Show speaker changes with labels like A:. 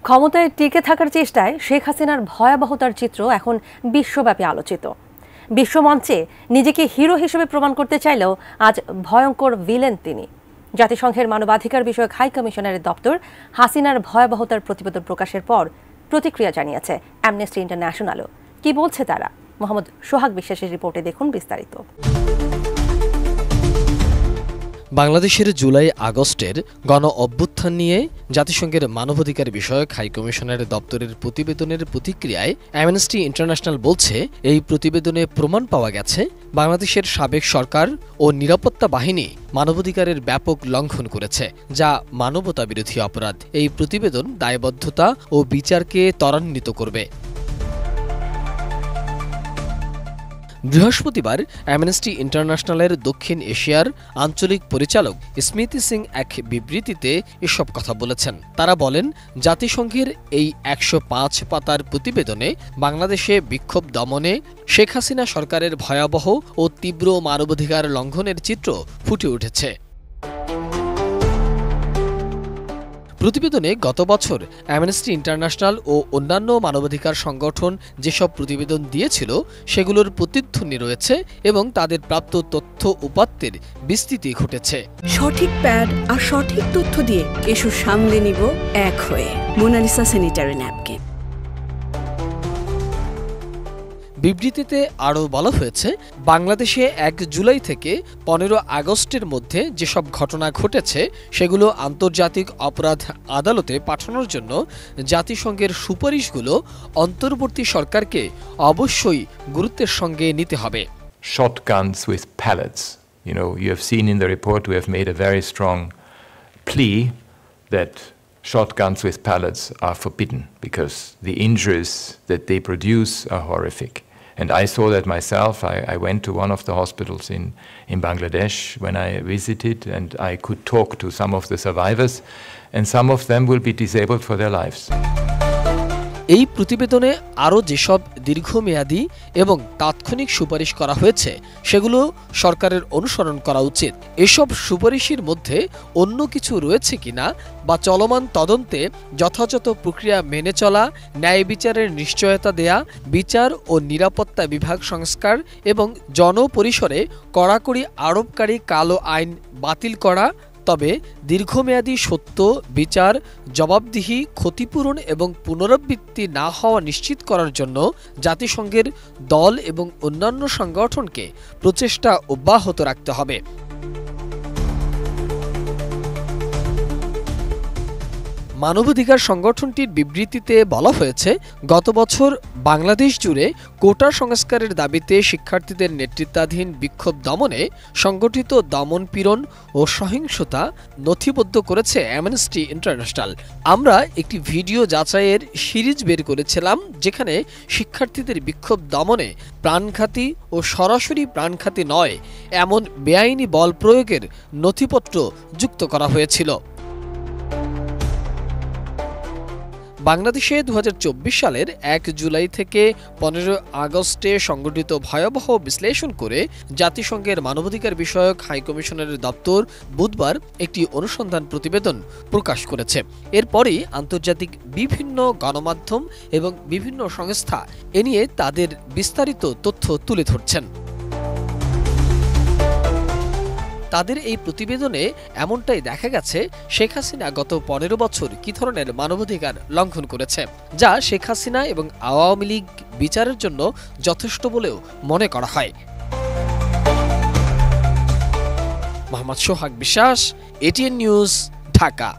A: ক্ষমতায় টিকে থাকার চেষ্টায় শেখ হাসিনার ভয়াবহতার চিত্র এখন বিশ্বব্যাপী আলোচিত। বিশ্বমঞ্চে নিজেকে হিরো হিসেবে প্রমাণ করতে চাইলেও আজ ভয়ঙ্কর ভিলেন তিনি। জাতিসংঘের মানবাধিকার বিষয়ক হাই কমিশনারের দপ্তর হাসিনার ভয়াবহতার প্রতিবেদন প্রকাশের পর প্রতিক্রিয়া জানিয়েছে অ্যামনেস্টি ইন্টারন্যাশনালও। কি বলছে তারা? মোহাম্মদ সোহাগ বিশ্বাসের রিপোর্টে দেখুন বিস্তারিত।
B: বাংলাদেশের জুলাই আগস্টের গণ অভ্যুত্থান নিয়ে জাতিসংঘের মানবাধিকার বিষয়ক হাই কমিশনারের দপ্তরের প্রতিবেদনের প্রতিক্রিয়ায় অ্যামনেস্টি ইন্টারন্যাশনাল বলছে, এই প্রতিবেদনে প্রমাণ পাওয়া গেছে বাংলাদেশের সাবেক সরকার ও নিরাপত্তা বাহিনী মানবাধিকারের ব্যাপক লঙ্ঘন করেছে, যা মানবতা বিরোধী অপরাধ। এই প্রতিবেদন দায়বদ্ধতা ও বিচারকে ত্বরান্বিত করবে। বৃহস্পতিবার অ্যামনেস্টি ইন্টারন্যাশনালের দক্ষিণ এশিয়ার আঞ্চলিক পরিচালক স্মৃতি সিং এক বিবৃতিতে এসব কথা বলেছেন। তারা বলেন, জাতিসংঘের এই ১০৫ পাতার প্রতিবেদনে বাংলাদেশে বিক্ষোভ দমনে শেখ হাসিনা সরকারের ভয়াবহ ও তীব্র মানবাধিকার লঙ্ঘনের চিত্র ফুটে উঠেছে। প্রতিবেদনে গত বছর অ্যামনেস্টি ইন্টারন্যাশনাল ও অন্যান্য মানবাধিকার সংগঠন যেসব প্রতিবেদন দিয়েছিল সেগুলোর প্রতিধ্বনি রয়েছে এবং তাদের প্রাপ্ত তথ্য উপাত্তের বিস্তৃতি ঘটেছে।
C: সঠিক প্যাড আর সঠিক তথ্য দিয়ে কেশু সামলে নিব এক হয়ে। Monalisa sanitary napkin.
B: বিবৃতিতে আরও বলা হয়েছে, বাংলাদেশে ১ জুলাই থেকে ১৫ আগস্টের মধ্যে যেসব ঘটনা ঘটেছে সেগুলো আন্তর্জাতিক অপরাধ আদালতে পাঠানোর জন্য জাতিসংঘের সুপারিশগুলো অন্তর্বর্তী সরকারকে অবশ্যই গুরুত্বের সঙ্গে নিতে হবে।
D: Shotguns with pellets. You have seen in the report we have made a very strong plea that shotguns with pellets are forbidden because the injuries that they produce are horrific. And I saw that myself. I went to one of the hospitals in Bangladesh when I visited, and I could talk to some of the survivors, and some of them will be disabled for their lives.
B: এই প্রতিবেদনে আরও যেসব দীর্ঘমেয়াদী এবং তাৎক্ষণিক সুপারিশ করা হয়েছে সেগুলো সরকারের অনুসরণ করা উচিত। এসব সুপারিশের মধ্যে অন্য কিছু রয়েছে কিনা বা চলমান তদন্তে যথাযথ প্রক্রিয়া মেনে চলা, ন্যায় বিচারের নিশ্চয়তা দেয়া, বিচার ও নিরাপত্তা বিভাগ সংস্কার এবং জনপরিসরে কড়াকড়ি আরোপকারী কালো আইন বাতিল করা। তবে দীর্ঘমেয়াদী সত্য, বিচার, জবাবদিহি, ক্ষতিপূরণ এবং পুনরাবৃত্তি না হওয়া নিশ্চিত করার জন্য জাতিসংঘের দল এবং অন্যান্য সংগঠনকে প্রচেষ্টা অব্যাহত রাখতে হবে। মানবাধিকার সংগঠনটির বিবৃতিতে বলা হয়েছে, গত বছর বাংলাদেশ জুড়ে কোটা সংস্কারের দাবিতে শিক্ষার্থীদের নেতৃত্বাধীন বিক্ষোভ দমনে সংগঠিত দমন-পীড়ন ও সহিংসতা নথিবদ্ধ করেছে অ্যামনেস্টি ইন্টারন্যাশনাল। আমরা একটি ভিডিও যাচাইয়ের সিরিজ বের করেছিলাম যেখানে শিক্ষার্থীদের বিক্ষোভ দমনে প্রাণঘাতী ও সরাসরি প্রাণঘাতী নয় এমন বেআইনি বল প্রয়োগের নথিপত্র যুক্ত করা হয়েছিল। বাংলাদেশে ২০২৪ সালের ১ জুলাই থেকে ১৫ আগস্টে সংঘটিত ভয়াবহ বিশ্লেষণ করে জাতিসংঘের মানবাধিকার বিষয়ক হাই কমিশনারের দপ্তর বুধবার একটি অনুসন্ধান প্রতিবেদন প্রকাশ করেছে। এরপরই আন্তর্জাতিক বিভিন্ন গণমাধ্যম এবং বিভিন্ন সংস্থা এ নিয়ে তাদের বিস্তারিত তথ্য তুলে ধরছেন। তাদের এই প্রতিবেদনে এমনটাই দেখা গেছে, শেখ হাসিনা গত ১৫ বছর কি ধরনের মানবাধিকার লঙ্ঘন করেছে, যা শেখ হাসিনা এবং আওয়ামী লীগ বিচারের জন্য যথেষ্ট বলেও মনে করা হয়। মোহাম্মদ সোহাগ বিশ্বাস, এটিএন নিউজ, ঢাকা।